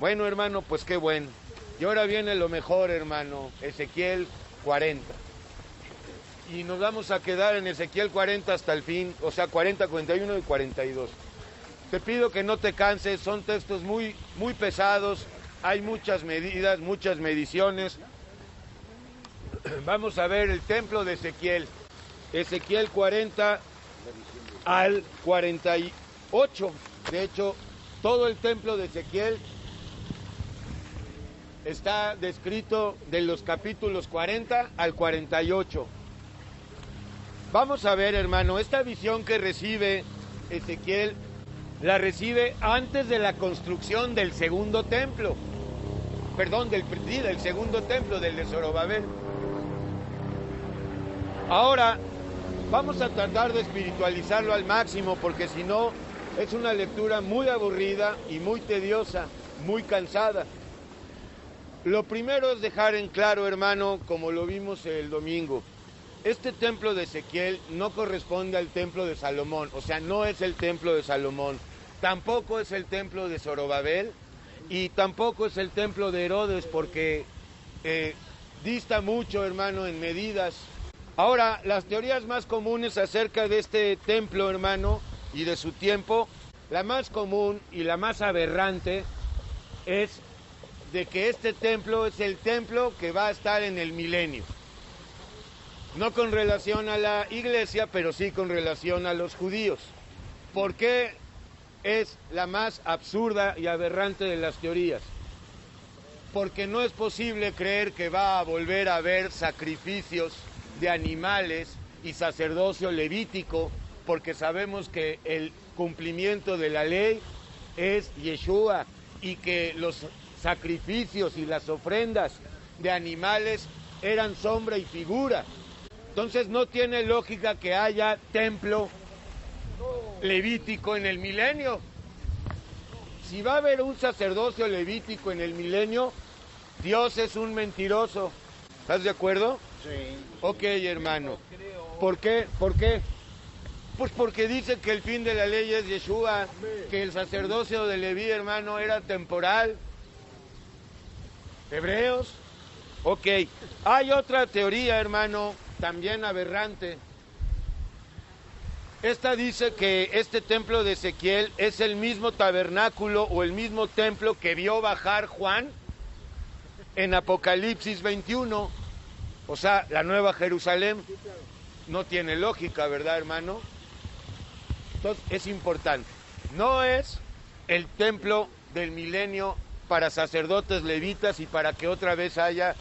Bueno, hermano, pues qué bueno. Y ahora viene lo mejor, hermano, Ezequiel 40. Y nos vamos a quedar en Ezequiel 40 hasta el fin, o sea, 40, 41 y 42. Te pido que no te canses, son textos muy, muy pesados, hay muchas medidas, muchas mediciones. Vamos a ver el templo de Ezequiel. Ezequiel 40 al 48. De hecho, todo el templo de Ezequiel está descrito de los capítulos 40 al 48. Vamos a ver, hermano, esta visión que recibe Ezequiel, la recibe antes de la construcción del segundo templo. Perdón, del segundo templo, del de Zorobabel. Ahora, vamos a tratar de espiritualizarlo al máximo, porque si no, es una lectura muy aburrida y muy tediosa, muy cansada. Lo primero es dejar en claro, hermano, como lo vimos el domingo, este templo de Ezequiel no corresponde al templo de Salomón, o sea, no es el templo de Salomón, tampoco es el templo de Zorobabel y tampoco es el templo de Herodes, porque dista mucho, hermano, en medidas. Ahora, las teorías más comunes acerca de este templo, hermano, y de su tiempo, la más común y la más aberrante es de que este templo es el templo que va a estar en el milenio. No con relación a la iglesia, pero sí con relación a los judíos. ¿Por qué es la más absurda y aberrante de las teorías? Porque no es posible creer que va a volver a haber sacrificios de animales y sacerdocio levítico, porque sabemos que el cumplimiento de la ley es Yeshua y que los sacrificios y las ofrendas de animales eran sombra y figura. Entonces no tiene lógica que haya templo levítico en el milenio. Si va a haber un sacerdocio levítico en el milenio, Dios es un mentiroso. ¿Estás de acuerdo? Sí. Ok, hermano. ¿Por qué? ¿Por qué? Pues porque dice que el fin de la ley es Yeshua, que el sacerdocio de Leví, hermano, era temporal. Hebreos. Ok. Hay otra teoría, hermano, también aberrante. Esta dice que este templo de Ezequiel es el mismo tabernáculo o el mismo templo que vio bajar Juan en Apocalipsis 21. O sea, la Nueva Jerusalén. No tiene lógica, ¿verdad, hermano? Entonces, es importante. No es el templo del milenio para sacerdotes levitas y para que otra vez haya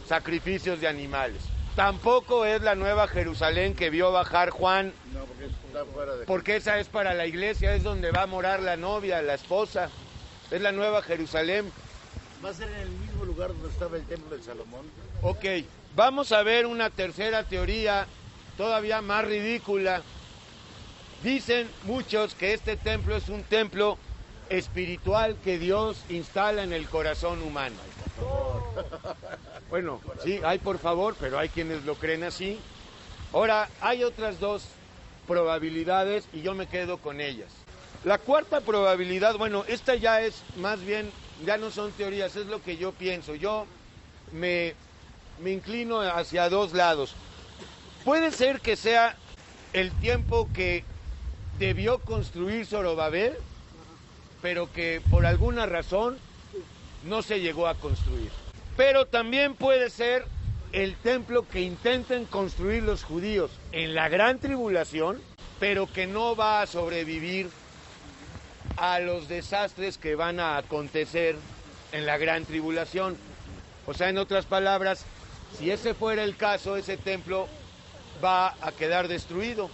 sacrificios de animales. Tampoco es la Nueva Jerusalén que vio bajar Juan. No, porque está fuera de... Porque esa es para la iglesia, es donde va a morar la novia, la esposa. Es la Nueva Jerusalén. ¿Va a ser en el mismo lugar donde estaba el templo de Salomón? Ok, vamos a ver una tercera teoría, todavía más ridícula. Dicen muchos que este templo es un templo espiritual que Dios instala en el corazón humano. Bueno, sí, hay por favor, pero hay quienes lo creen así. Ahora, hay otras dos probabilidades y yo me quedo con ellas. La cuarta probabilidad, bueno, esta ya es más bien, ya no son teorías, es lo que yo pienso. Yo me inclino hacia dos lados. Puede ser que sea el tiempo que debió construir Zorobabel, pero que por alguna razón no se llegó a construir. Pero también puede ser el templo que intenten construir los judíos en la gran tribulación, pero que no va a sobrevivir a los desastres que van a acontecer en la gran tribulación. O sea, en otras palabras, si ese fuera el caso, ese templo va a quedar destruido,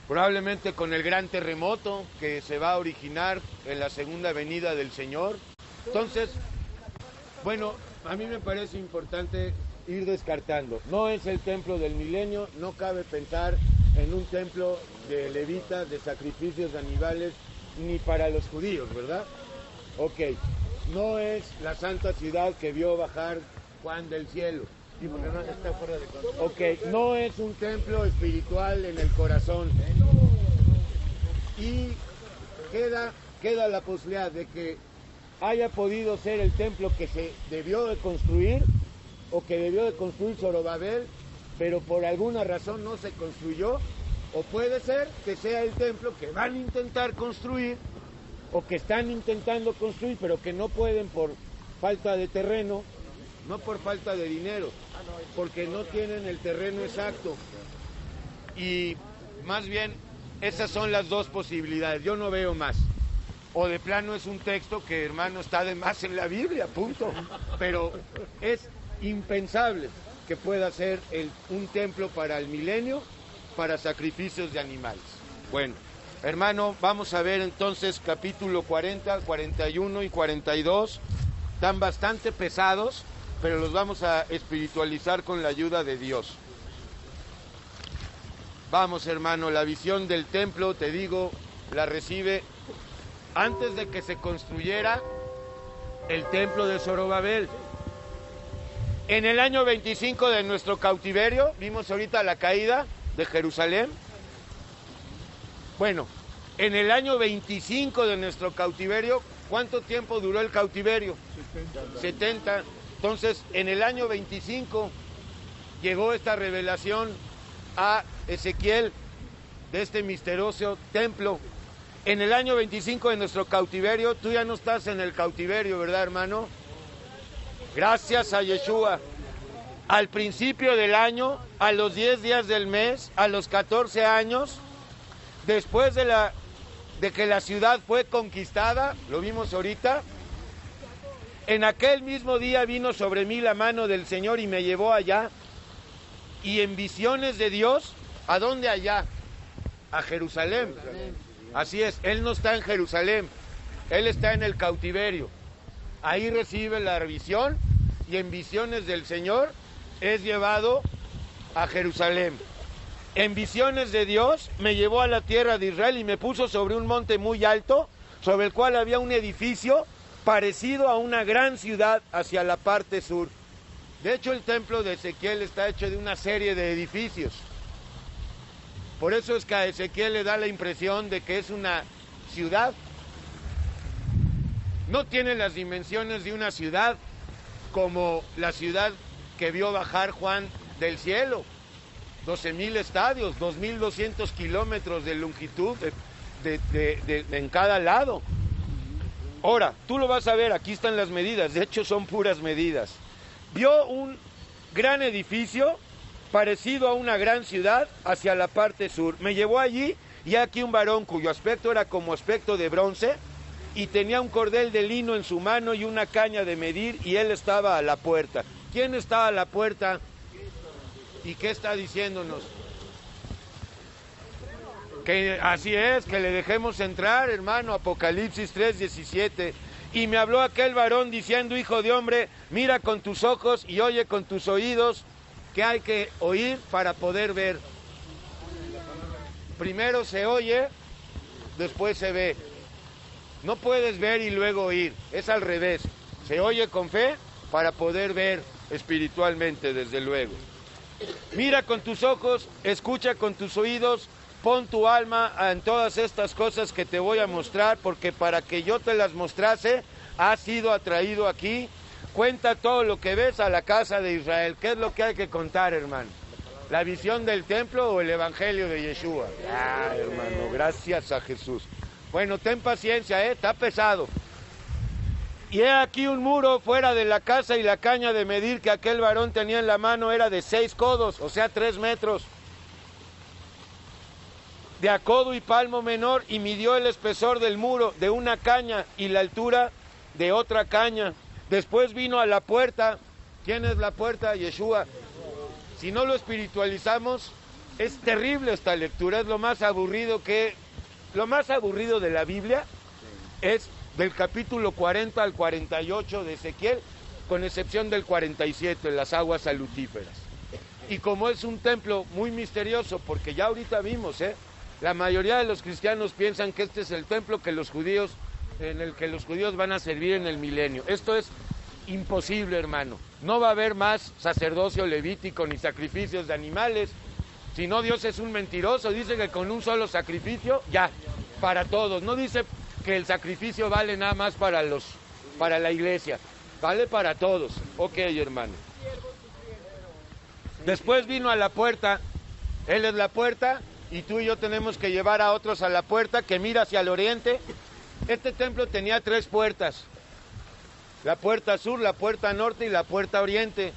probablemente con el gran terremoto que se va a originar en la segunda venida del Señor. Entonces, bueno, a mí me parece importante ir descartando. No es el templo del milenio, no cabe pensar en un templo de levitas, de sacrificios de animales, ni para los judíos, ¿verdad? Ok, no es la santa ciudad que vio bajar Juan del cielo. Sí, porque no está fuera de control. Ok, no es un templo espiritual en el corazón. Y queda la posibilidad de que haya podido ser el templo que se debió de construir o que debió de construir Zorobabel, pero por alguna razón no se construyó, o puede ser que sea el templo que van a intentar construir o que están intentando construir, pero que no pueden por falta de terreno, no por falta de dinero, porque no tienen el terreno exacto. Y más bien, esas son las dos posibilidades, yo no veo más. O de plano es un texto que, hermano, está de más en la Biblia, punto. Pero es impensable que pueda ser un templo para el milenio, para sacrificios de animales. Bueno, hermano, vamos a ver entonces capítulo 40, 41 y 42. Están bastante pesados, pero los vamos a espiritualizar con la ayuda de Dios. Vamos, hermano, la visión del templo, te digo, la recibe antes de que se construyera el templo de Zorobabel. En el año 25 de nuestro cautiverio, vimos ahorita la caída de Jerusalén. Bueno, en el año 25 de nuestro cautiverio, ¿cuánto tiempo duró el cautiverio? 70. Entonces, en el año 25 llegó esta revelación a Ezequiel de este misterioso templo. En el año 25 de nuestro cautiverio, tú ya no estás en el cautiverio, ¿verdad, hermano? Gracias a Yeshua. Al principio del año, a los 10 días del mes, a los 14 años, después de que la ciudad fue conquistada, lo vimos ahorita, en aquel mismo día vino sobre mí la mano del Señor y me llevó allá, y en visiones de Dios, ¿a dónde allá? A Jerusalén. Así es, Él no está en Jerusalén, Él está en el cautiverio. Ahí recibe la visión y en visiones del Señor es llevado a Jerusalén. En visiones de Dios me llevó a la tierra de Israel y me puso sobre un monte muy alto, sobre el cual había un edificio parecido a una gran ciudad hacia la parte sur. De hecho, el templo de Ezequiel está hecho de una serie de edificios. Por eso es que a Ezequiel le da la impresión de que es una ciudad. No tiene las dimensiones de una ciudad como la ciudad que vio bajar Juan del cielo. 12,000 estadios, 2,200 kilómetros de longitud en cada lado. Ahora, tú lo vas a ver, aquí están las medidas, de hecho son puras medidas. Vio un gran edificio parecido a una gran ciudad hacia la parte sur. Me llevó allí y aquí un varón cuyo aspecto era como aspecto de bronce y tenía un cordel de lino en su mano y una caña de medir y él estaba a la puerta. ¿Quién estaba a la puerta? ¿Y qué está diciéndonos? Que así es, que le dejemos entrar, hermano. Apocalipsis 3:17. Y me habló aquel varón diciendo: hijo de hombre, mira con tus ojos y oye con tus oídos, que hay que oír para poder ver. Primero se oye, después se ve. No puedes ver y luego oír, es al revés. Se oye con fe para poder ver espiritualmente, desde luego. Mira con tus ojos, escucha con tus oídos, pon tu alma en todas estas cosas que te voy a mostrar, porque para que yo te las mostrase, has sido atraído aquí. Cuenta todo lo que ves a la casa de Israel. ¿Qué es lo que hay que contar, hermano? ¿La visión del templo o el evangelio de Yeshua? Ah, hermano, gracias a Jesús. Bueno, ten paciencia, está pesado. Y he aquí un muro fuera de la casa, y la caña de medir que aquel varón tenía en la mano era de 6 codos, o sea, 3 metros. De a codo y palmo menor, y midió el espesor del muro de una caña y la altura de otra caña. Después vino a la puerta. ¿Quién es la puerta? Yeshua. Si no lo espiritualizamos, es terrible esta lectura, es lo más aburrido de la Biblia, es del capítulo 40 al 48 de Ezequiel, con excepción del 47, las aguas salutíferas. Y como es un templo muy misterioso, porque ya ahorita vimos, la mayoría de los cristianos piensan que este es el templo en el que los judíos van a servir en el milenio. Esto es imposible, hermano. No va a haber más sacerdocio levítico ni sacrificios de animales. Si no, Dios es un mentiroso. Dice que con un solo sacrificio, ya, para todos. No dice que el sacrificio vale nada más para los para la iglesia, vale para todos. Ok, hermano. Después vino a la puerta, él es la puerta, y tú y yo tenemos que llevar a otros a la puerta que mira hacia el oriente. Este templo tenía 3 puertas, la puerta sur, la puerta norte y la puerta oriente.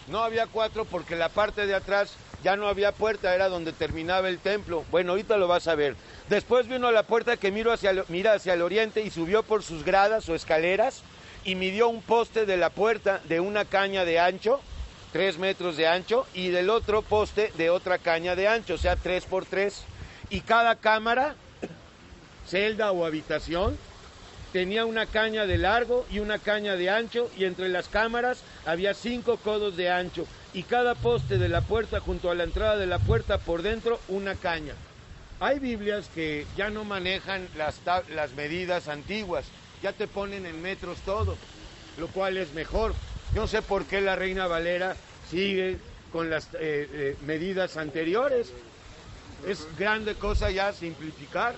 No había 4 porque la parte de atrás ya no había puerta, era donde terminaba el templo. Bueno, ahorita lo vas a ver. Después vino a la puerta que mira hacia el oriente y subió por sus gradas o escaleras y midió un poste de la puerta de una caña de ancho, 3 metros de ancho, y del otro poste de otra caña de ancho, o sea, 3 por 3. Y cada cámara, celda o habitación, tenía una caña de largo y una caña de ancho, y entre las cámaras había 5 codos de ancho, y cada poste de la puerta junto a la entrada de la puerta por dentro una caña. Hay Biblias que ya no manejan las medidas antiguas, ya te ponen en metros todo, lo cual es mejor. Yo no sé por qué la Reina Valera sigue con las medidas anteriores. Es grande cosa ya simplificar.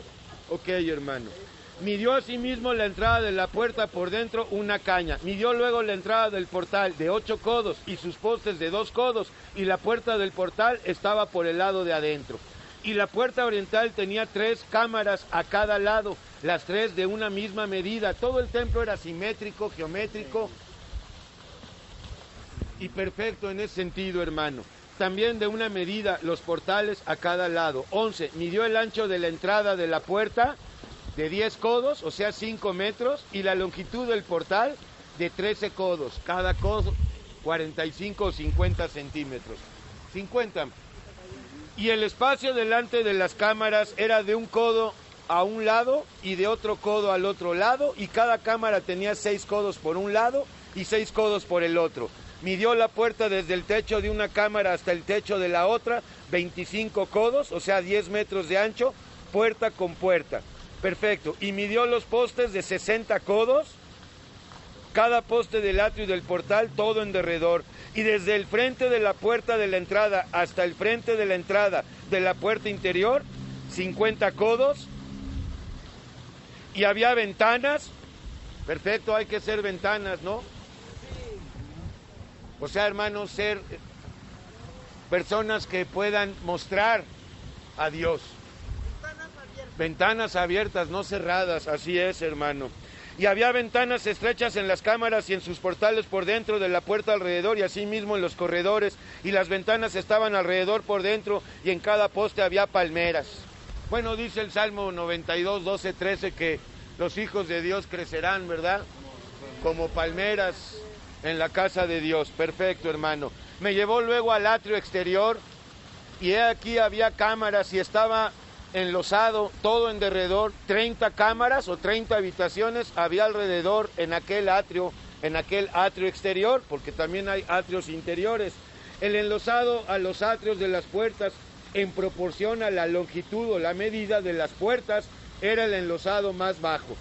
Ok, hermano. Midió asimismo la entrada de la puerta por dentro una caña. Midió luego la entrada del portal de 8 codos y sus postes de 2 codos. Y la puerta del portal estaba por el lado de adentro. Y la puerta oriental tenía 3 cámaras a cada lado, las 3 de una misma medida. Todo el templo era simétrico, geométrico y perfecto en ese sentido, hermano. También de una medida los portales a cada lado. 11. Midió el ancho de la entrada de la puerta de 10 codos, o sea 5 metros, y la longitud del portal de 13 codos. Cada codo 45 o 50 centímetros. 50. Y el espacio delante de las cámaras era de un codo a un lado y de otro codo al otro lado, y cada cámara tenía 6 codos por un lado y 6 codos por el otro. Midió la puerta desde el techo de una cámara hasta el techo de la otra, 25 codos, o sea 10 metros de ancho, puerta con puerta. Perfecto. Y midió los postes de 60 codos, cada poste del atrio y del portal, todo en derredor. Y desde el frente de la puerta de la entrada hasta el frente de la entrada de la puerta interior, 50 codos. Y había ventanas. Perfecto, hay que ser ventanas, ¿no? O sea, hermanos, ser personas que puedan mostrar a Dios. Ventanas abiertas, no cerradas, así es, hermano. Y había ventanas estrechas en las cámaras y en sus portales por dentro de la puerta alrededor, y asimismo en los corredores, y las ventanas estaban alrededor por dentro, y en cada poste había palmeras. Bueno, dice el Salmo 92, 12, 13, que los hijos de Dios crecerán, ¿verdad? Como palmeras en la casa de Dios. Perfecto, hermano. Me llevó luego al atrio exterior, y he aquí había cámaras, y estaba enlosado todo en derredor. 30 cámaras o 30 habitaciones había alrededor en aquel atrio exterior, porque también hay atrios interiores. El enlosado a los atrios de las puertas, en proporción a la longitud o la medida de las puertas, era el enlosado más bajo.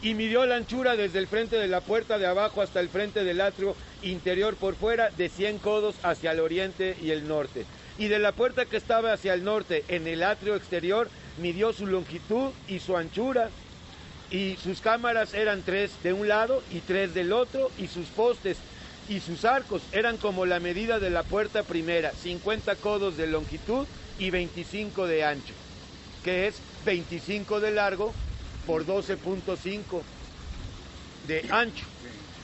Y midió la anchura desde el frente de la puerta de abajo hasta el frente del atrio interior por fuera, de 100 codos hacia el oriente y el norte. Y de la puerta que estaba hacia el norte, en el atrio exterior, midió su longitud y su anchura, y sus cámaras eran 3 de un lado y 3 del otro, y sus postes y sus arcos eran como la medida de la puerta primera, 50 codos de longitud y 25 de ancho, que es 25 de largo por 12.5 de ancho.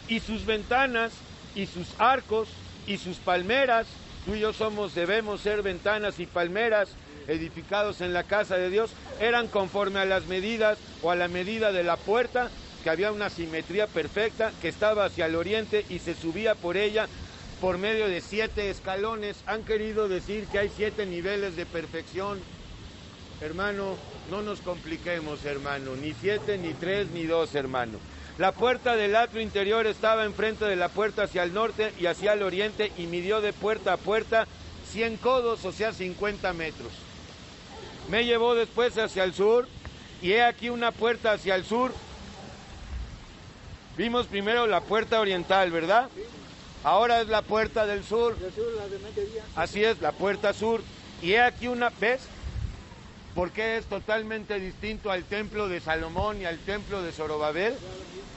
Y sus ventanas y sus arcos y sus palmeras, tú y yo debemos ser ventanas y palmeras edificados en la casa de Dios, eran conforme a las medidas o a la medida de la puerta, que había una simetría perfecta, que estaba hacia el oriente y se subía por ella por medio de 7 escalones. Han querido decir que hay 7 niveles de perfección. Hermano, no nos compliquemos, hermano, ni 7, ni 3, ni 2, hermano. La puerta del atrio interior estaba enfrente de la puerta hacia el norte y hacia el oriente, y midió de puerta a puerta 100 codos, o sea 50 metros. Me llevó después hacia el sur, y he aquí una puerta hacia el sur. Vimos primero la puerta oriental, ¿verdad? Ahora es la puerta del sur. Así es, la puerta sur. Y he aquí una, ¿ves? ¿Por qué es totalmente distinto al templo de Salomón y al templo de Zorobabel?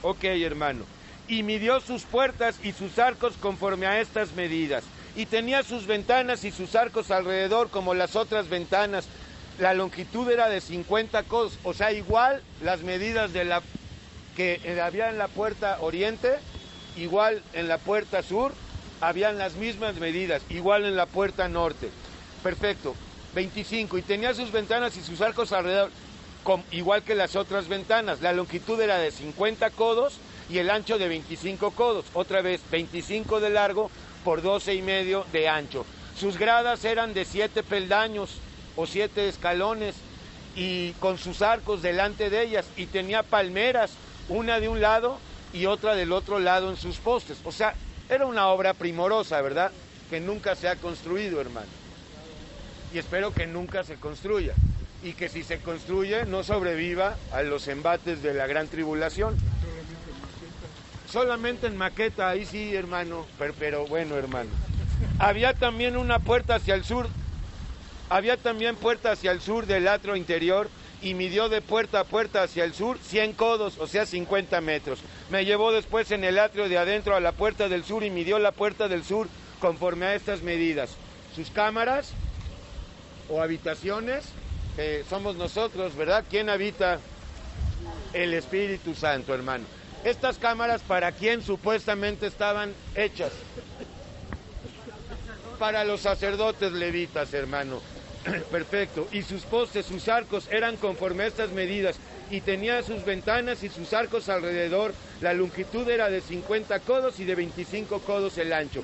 Ok, hermano. Y midió sus puertas y sus arcos conforme a estas medidas. Y tenía sus ventanas y sus arcos alrededor como las otras ventanas. La longitud era de 50 codos, o sea, igual las medidas de la que había en la puerta oriente, igual en la puerta sur, habían las mismas medidas, igual en la puerta norte. Perfecto. 25. Y tenía sus ventanas y sus arcos alrededor, igual que las otras ventanas. La longitud era de 50 codos y el ancho de 25 codos. Otra vez, 25 de largo por 12,5 de ancho. Sus gradas eran de 7 peldaños o 7 escalones y con sus arcos delante de ellas, y tenía palmeras, una de un lado y otra del otro lado en sus postes. O sea, era una obra primorosa, ¿verdad? Que nunca se ha construido, hermano. Y espero que nunca se construya. Y que si se construye no sobreviva a los embates de la gran tribulación. Solamente en maqueta, ahí sí, hermano. Pero bueno, hermano. Había también una puerta hacia el sur. Había también puerta hacia el sur del atrio interior, y midió de puerta a puerta hacia el sur 100 codos, o sea 50 metros. Me llevó después en el atrio de adentro a la puerta del sur y midió la puerta del sur conforme a estas medidas. Sus cámaras o habitaciones, somos nosotros, ¿verdad? ¿Quién habita? El Espíritu Santo, hermano. Estas cámaras, ¿para quién supuestamente estaban hechas? Para los sacerdotes levitas, hermano. Perfecto. Y sus postes, sus arcos eran conforme a estas medidas, y tenía sus ventanas y sus arcos alrededor. La longitud era de 50 codos y de 25 codos el ancho.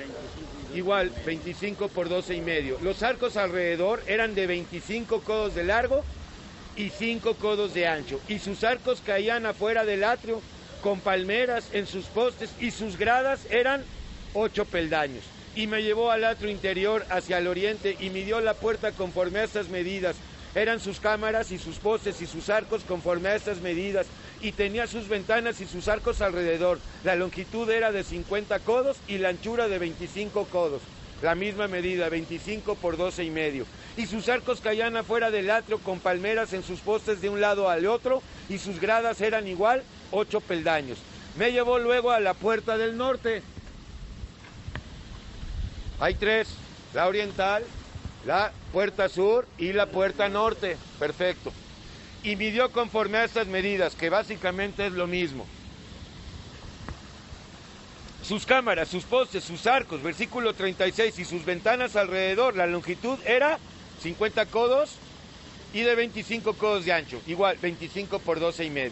Igual, 25 por 12,5. Los arcos alrededor eran de 25 codos de largo y 5 codos de ancho. Y sus arcos caían afuera del atrio con palmeras en sus postes, y sus gradas eran 8 peldaños. Y me llevó al atrio interior hacia el oriente y midió la puerta conforme a estas medidas. Eran sus cámaras y sus postes y sus arcos conforme a estas medidas, y tenía sus ventanas y sus arcos alrededor. La longitud era de 50 codos y la anchura de 25 codos. La misma medida, 25 por 12,5. Y sus arcos caían afuera del atrio con palmeras en sus postes de un lado al otro, y sus gradas eran igual, 8 peldaños. Me llevó luego a la puerta del norte. Hay 3, la oriental, la puerta sur y la puerta norte. Perfecto. Y midió conforme a estas medidas, que básicamente es lo mismo. Sus cámaras, sus postes, sus arcos, versículo 36, y sus ventanas alrededor. La longitud era 50 codos y de 25 codos de ancho. Igual, 25 por 12,5.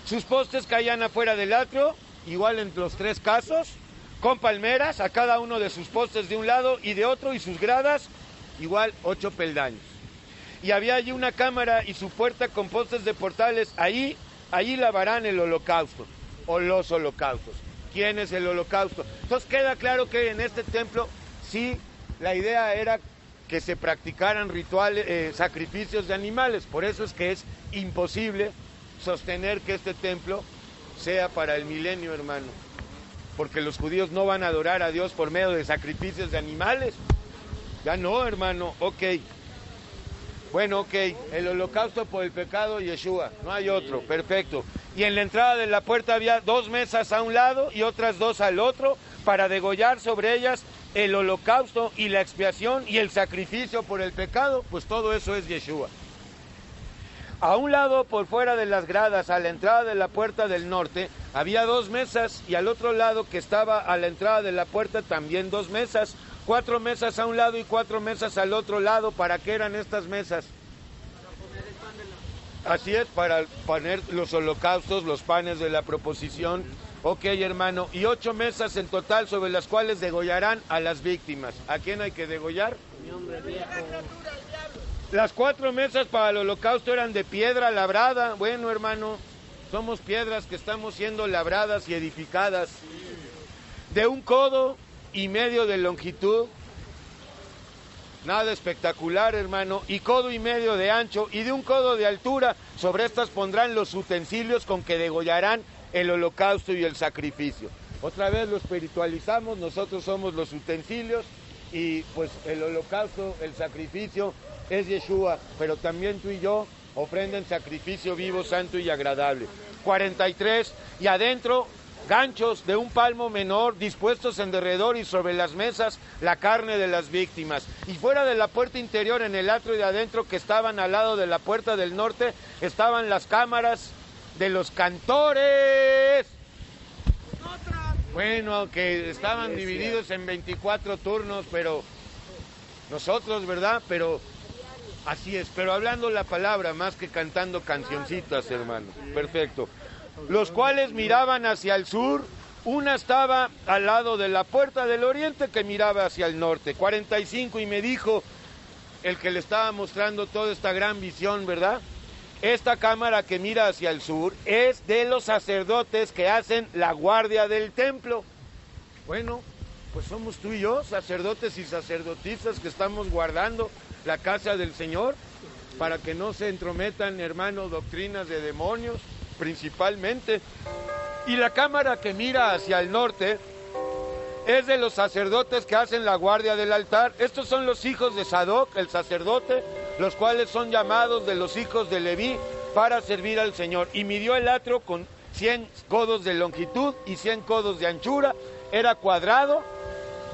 Sus postes caían afuera del atrio, igual en los 3 casos, con palmeras a cada uno de sus postes de un lado y de otro, y sus gradas igual 8 peldaños. Y había allí una cámara y su puerta con postes de portales. Allí lavarán el holocausto, o los holocaustos. ¿Quién es el holocausto? Entonces queda claro que en este templo sí la idea era que se practicaran rituales, sacrificios de animales. Por eso es que es imposible sostener que este templo sea para el milenio, hermano. Porque los judíos no van a adorar a Dios por medio de sacrificios de animales. Ya no, hermano. Ok. Bueno, ok. El holocausto por el pecado, Yeshua. No hay otro. Perfecto. Y en la entrada de la puerta había 2 mesas a un lado y otras 2 al otro, para degollar sobre ellas el holocausto y la expiación y el sacrificio por el pecado. Pues todo eso es Yeshua. A un lado, por fuera de las gradas, a la entrada de la puerta del norte, había 2 mesas, y al otro lado, que estaba a la entrada de la puerta, también 2 mesas. 4 mesas a un lado y 4 mesas al otro lado. ¿Para qué eran estas mesas? Así es, para poner los holocaustos, los panes de la proposición. Ok, hermano. Y 8 mesas en total, sobre las cuales degollarán a las víctimas. ¿A quién hay que degollar? Mi hombre viejo. Las 4 mesas para el holocausto eran de piedra labrada. Bueno, hermano, somos piedras que estamos siendo labradas y edificadas. De 1,5 codos de longitud. Nada espectacular, hermano. Y 1,5 codos de ancho y de 1 codo de altura. Sobre estas pondrán los utensilios con que degollarán el holocausto y el sacrificio. Otra vez lo espiritualizamos. Nosotros somos los utensilios, y pues el holocausto, el sacrificio, es Yeshua, pero también tú y yo ofrenden sacrificio vivo, santo y agradable. 43, y adentro ganchos de un palmo menor dispuestos en derredor y sobre las mesas la carne de las víctimas. Y fuera de la puerta interior, en el atrio de adentro que estaban al lado de la puerta del norte, estaban las cámaras de los cantores. Bueno, que estaban divididos en 24 turnos, pero nosotros, ¿verdad? Pero así es, pero hablando la palabra más que cantando cancioncitas, hermano. Perfecto. Los cuales miraban hacia el sur, una estaba al lado de la puerta del oriente que miraba hacia el norte. 45, y me dijo el que le estaba mostrando toda esta gran visión, ¿verdad? Esta cámara que mira hacia el sur es de los sacerdotes que hacen la guardia del templo. Bueno, pues somos tú y yo, sacerdotes y sacerdotisas, que estamos guardando la casa del Señor para que no se entrometan, hermano, doctrinas de demonios, principalmente. Y la cámara que mira hacia el norte es de los sacerdotes que hacen la guardia del altar. Estos son los hijos de Sadoc, el sacerdote, los cuales son llamados de los hijos de Leví para servir al Señor. Y midió el atrio con 100 codos de longitud y 100 codos de anchura. Era cuadrado.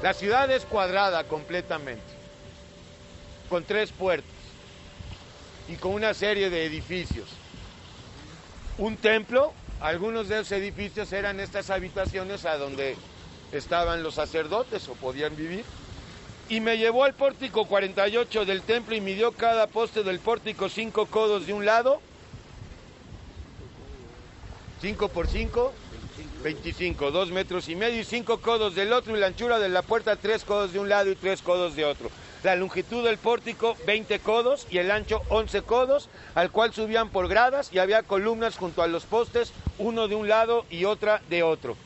La ciudad es cuadrada completamente, con 3 puertas y con una serie de edificios. Un templo, algunos de esos edificios eran estas habitaciones a donde estaban los sacerdotes o podían vivir. Y me llevó al pórtico 48 del templo y midió cada poste del pórtico 5 codos de un lado, 5 por 5, 25, 2 metros y medio, y 5 codos del otro, y la anchura de la puerta 3 codos de un lado y 3 codos de otro. La longitud del pórtico 20 codos y el ancho 11 codos, al cual subían por gradas, y había columnas junto a los postes, uno de un lado y otra de otro.